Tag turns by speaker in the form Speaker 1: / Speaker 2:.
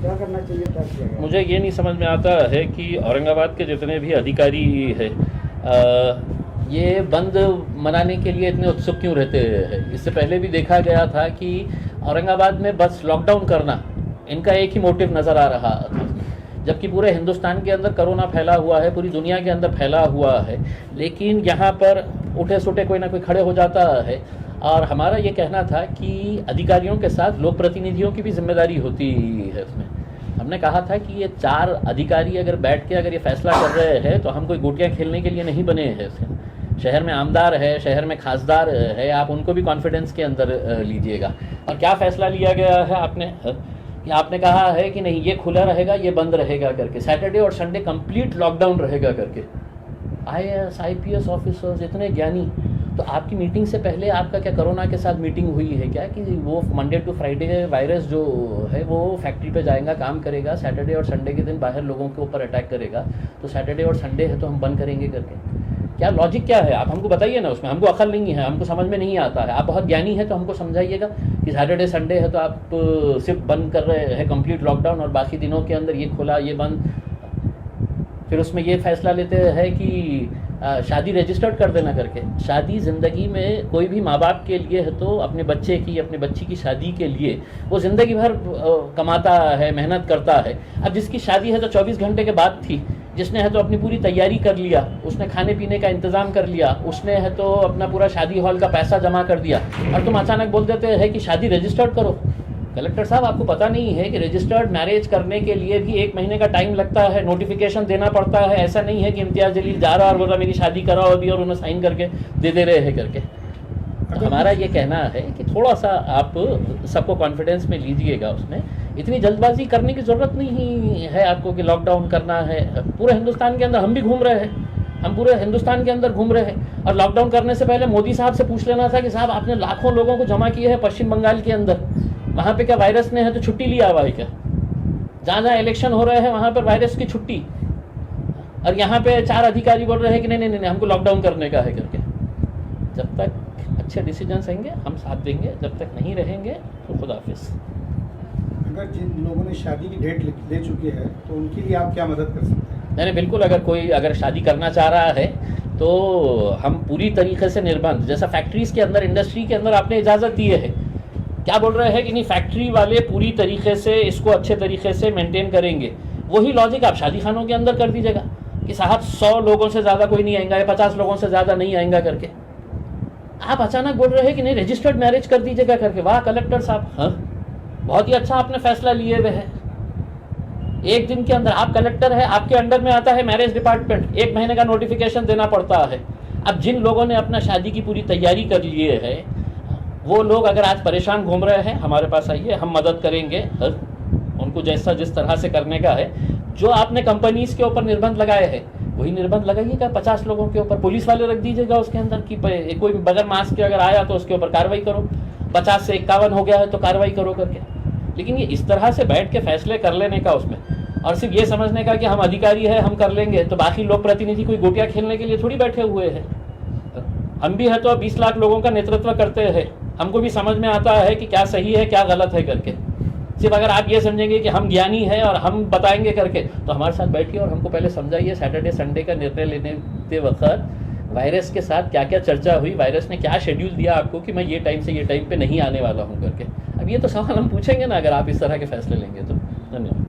Speaker 1: क्या करना चाहिए था, किया गया?
Speaker 2: मुझे ये नहीं समझ में आता है कि औरंगाबाद के जितने भी अधिकारी है ये बंद मनाने के लिए इतने उत्सुक क्यों रहते हैं। इससे पहले भी देखा गया था कि औरंगाबाद में बस लॉकडाउन करना इनका एक ही मोटिव नज़र आ रहा था, जबकि पूरे हिंदुस्तान के अंदर कोरोना फैला हुआ है, पूरी दुनिया के अंदर फैला हुआ है। लेकिन यहाँ पर उठे सुटे कोई ना कोई खड़े हो जाता है। और हमारा ये कहना था कि अधिकारियों के साथ लोक प्रतिनिधियों की भी जिम्मेदारी होती है उसमें। हमने कहा था कि ये 4 अधिकारी अगर बैठ के अगर ये फैसला कर रहे हैं तो हम कोई गोटियाँ खेलने के लिए नहीं बने हैं इसमें। शहर में आमदार है, शहर में खासदार है, आप उनको भी कॉन्फिडेंस के अंदर लीजिएगा। और क्या फ़ैसला लिया गया है कि आपने कहा है कि नहीं ये खुला रहेगा, ये बंद रहेगा करके, सैटरडे और संडे कंप्लीट लॉकडाउन रहेगा करके। IAS IPS ऑफिसर्स इतने ज्ञानी, तो आपकी मीटिंग से पहले आपका क्या कोरोना के साथ मीटिंग हुई है क्या कि वो मंडे टू फ्राइडे वायरस जो है वो फैक्ट्री पे जाएगा, काम करेगा, सैटरडे और संडे के दिन बाहर लोगों के ऊपर अटैक करेगा, तो सैटरडे और संडे है तो हम बंद करेंगे करके? क्या लॉजिक क्या है? आप हमको बताइए ना, उसमें हमको अकल नहीं है, हमको समझ में नहीं आता है। आप बहुत ज्ञानी है तो हमको समझाइएगा कि सैटरडे संडे है तो आप सिर्फ बंद कर रहे हैं कंप्लीट लॉकडाउन, और बाकी दिनों के अंदर ये खुला ये बंद। फिर उसमें ये फैसला लेते हैं कि शादी रजिस्टर्ड कर देना करके। शादी ज़िंदगी में कोई भी माँ बाप के लिए है तो अपने बच्चे की, अपने बच्ची की शादी के लिए वो ज़िंदगी भर कमाता है, मेहनत करता है। अब जिसकी शादी है तो 24 घंटे के बाद थी, जिसने है तो अपनी पूरी तैयारी कर लिया, उसने खाने पीने का इंतज़ाम कर लिया, उसने है तो अपना पूरा शादी हॉल का पैसा जमा कर दिया, और तुम अचानक बोल देते हैं कि शादी रजिस्टर्ड करो। कलेक्टर साहब, आपको पता नहीं है कि रजिस्टर्ड मैरिज करने के लिए भी 1 महीने का टाइम लगता है, नोटिफिकेशन देना पड़ता है। ऐसा नहीं है कि इम्तियाज़ जलील जा रहा और बोल रहा मेरी शादी कराओ अभी और उन्हें साइन करके दे रहे हैं करके। तो हमारा ये कहना है कि थोड़ा सा आप सबको कॉन्फिडेंस में लीजिएगा। उसमें इतनी जल्दबाजी करने की ज़रूरत नहीं है आपको कि लॉकडाउन करना है। पूरे हिंदुस्तान के अंदर हम भी घूम रहे हैं, हम पूरे हिंदुस्तान के अंदर घूम रहे हैं। और लॉकडाउन करने से पहले मोदी साहब से पूछ लेना था कि साहब आपने लाखों लोगों को जमा किए हैं पश्चिम बंगाल के अंदर, वहाँ पे क्या वायरस ने है तो छुट्टी लिया हुआ है क्या? जहाँ जहाँ इलेक्शन हो रहे हैं वहाँ पर वायरस की छुट्टी, और यहाँ पे 4 अधिकारी बोल रहे हैं कि नहीं नहीं नहीं हमको लॉकडाउन करने का है करके। जब तक अच्छे डिसीजंस आएंगे हम साथ देंगे, जब तक नहीं रहेंगे तो खुदा हाफिज़।
Speaker 1: अगर जिन लोगों ने शादी की डेट ले चुके हैं तो उनके लिए आप क्या मदद कर सकते हैं?
Speaker 2: नहीं बिल्कुल, अगर कोई अगर शादी करना चाह रहा है तो हम पूरी तरीके से निर्बंध, जैसा फैक्ट्रीज़ के अंदर, इंडस्ट्री के अंदर आपने इजाज़त दी है, क्या बोल रहे हैं कि नहीं फैक्ट्री वाले पूरी तरीके से इसको अच्छे तरीके से मेंटेन करेंगे। वही लॉजिक आप शादी खानों के अंदर कर दीजिएगा कि साहब 100 लोगों से ज़्यादा कोई नहीं आएगा या 50 लोगों से ज़्यादा नहीं आएगा करके। आप अचानक बोल रहे हैं कि नहीं रजिस्टर्ड मैरिज कर दीजिएगा करके। वाह कलेक्टर साहब, हाँ बहुत ही अच्छा आपने फैसला लिए हुए है। 1 दिन के अंदर आप कलेक्टर है, आपके अंडर में आता है मैरिज डिपार्टमेंट, 1 महीने का नोटिफिकेशन देना पड़ता है। अब जिन लोगों ने अपना शादी की पूरी तैयारी कर लिए है वो लोग अगर आज परेशान घूम रहे हैं, हमारे पास आइए, हम मदद करेंगे उनको जैसा जिस तरह से करने का है। जो आपने कंपनीज के ऊपर निर्बंध लगाए हैं वही निर्बंध लगाइएगा 50 लोगों के ऊपर। पुलिस वाले रख दीजिएगा उसके अंदर कि कोई बगैर मास्क के अगर आया तो उसके ऊपर कार्रवाई करो, 50 से 51 हो गया है तो कार्रवाई करो करके। लेकिन ये इस तरह से बैठ के फैसले कर लेने का उसमें, और सिर्फ ये समझने का कि हम अधिकारी है हम कर लेंगे, तो बाकी लोक प्रतिनिधि कोई गोटियाँ खेलने के लिए थोड़ी बैठे हुए हैं। हम भी है तो 20 लाख लोगों का नेतृत्व करते हैं, हमको भी समझ में आता है कि क्या सही है क्या गलत है करके। सिर्फ अगर आप ये समझेंगे कि हम ज्ञानी हैं और हम बताएंगे करके, तो हमारे साथ बैठिए और हमको पहले समझाइए सैटरडे संडे का निर्णय लेने वक्त वायरस के साथ क्या क्या चर्चा हुई, वायरस ने क्या शेड्यूल दिया आपको कि मैं ये टाइम से ये टाइम पे नहीं आने वाला हूँ करके। अब ये तो सवाल हम पूछेंगे ना अगर आप इस तरह के फैसले लेंगे तो। धन्यवाद।